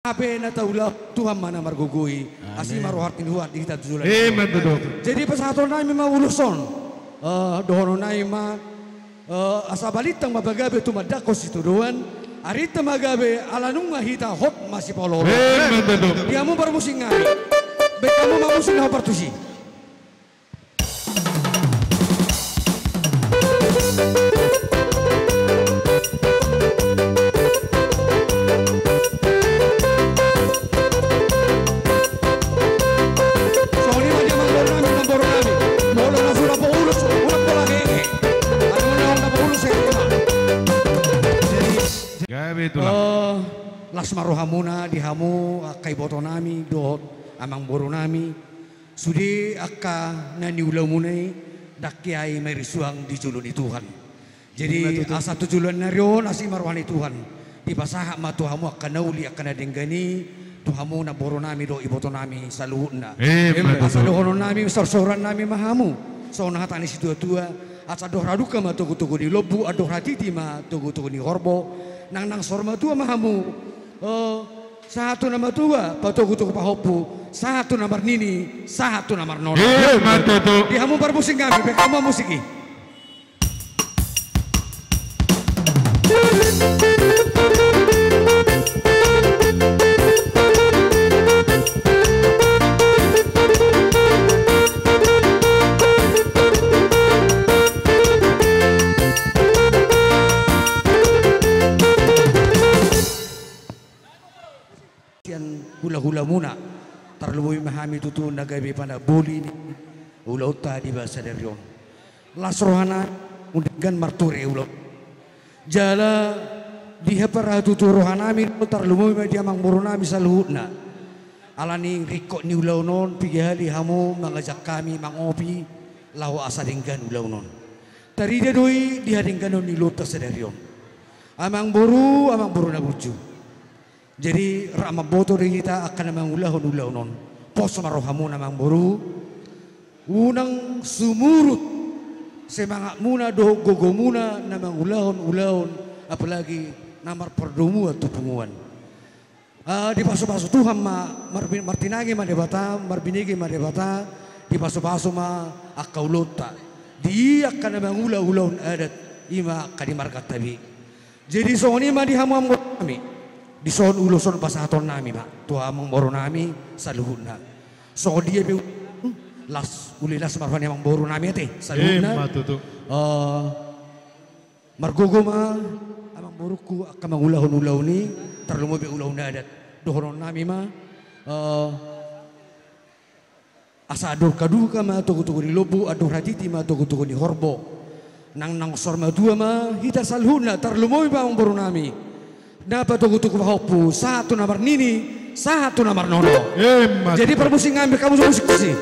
Ape na taulah Tuhan mana margugui asih maruhat luar di kita tujulan. Jadi pesaton naimi ma uluson dohono naima asa balitang mabagabe tu madakos itu doan arita magabe alanunga hita hot masih poloro. Dia mau bermusing ngai. Bekamu mau musing apa partusi? Lasmarohamuna dihamu kai botonami dot amang boronami sudi akka nani ulamunai dakyai merisuang di juluni Tuhan. Jadi asa tujulan narion asih marwani Tuhan di pasaha ma tuhamu akka nauli akka nadenggani tuhamu na boronami do ibotonami saluhuna. Asa dohonon nami sorsoran nami mahamu so nahatani situa-tua asa doh raduka ma tugu-tugu di lobu adoh ratiti ma tugu-tugu di horbo nang sorma tua mahamu. Satu nama tua patugu-tugu pahopu satu nomor nini satu nomor nono. Dihamu bermusik kami bekamu musiki. Hula-hula muna terlebih memahami tutu nagabi pada boli ni ulau tadi bahasa derion lasrohana undigan marture ulau jala dihapara tutu rohanami terlebih dia mang borunami saluhutna alani rikok ni ulau non pigihali hamu mengajak kami mangopi lau asadingkan ulau non tarida doi dihadingkan ni luta sederion amang boru na bucu. Jadi ramah boto dari kita akan mengulah non pos marohamu namang boru unang sumurut semangat muna doh gogo muna namang ulahon apalagi namar perdomu atau penguan di pasu-pasu Tuhan martinagi madebata marbinigi madebata di pasu-pasu akaulota dia akan mengulah adat ima kadimarkat tabi jadi soalnya dihamu kami di son uluson pasaton nami mak tua mengboru nami saluhuna so dia be las ulilas marfan yang mengboru nami teh saluhuna margogo ma amang boruku akan mengulah ni terlalu be ulah adat dohonon nami ma asa adur kaduka ma tugu-tugu di lobu adur hatiti ma tugu-tugu di horbo nang sorma dua ma hita saluhuna terlalu be mengboru nami dapat tugu-tugu hopu satu nomor nini satu nomor nono. Jadi permusik ngambil kamu musik sih.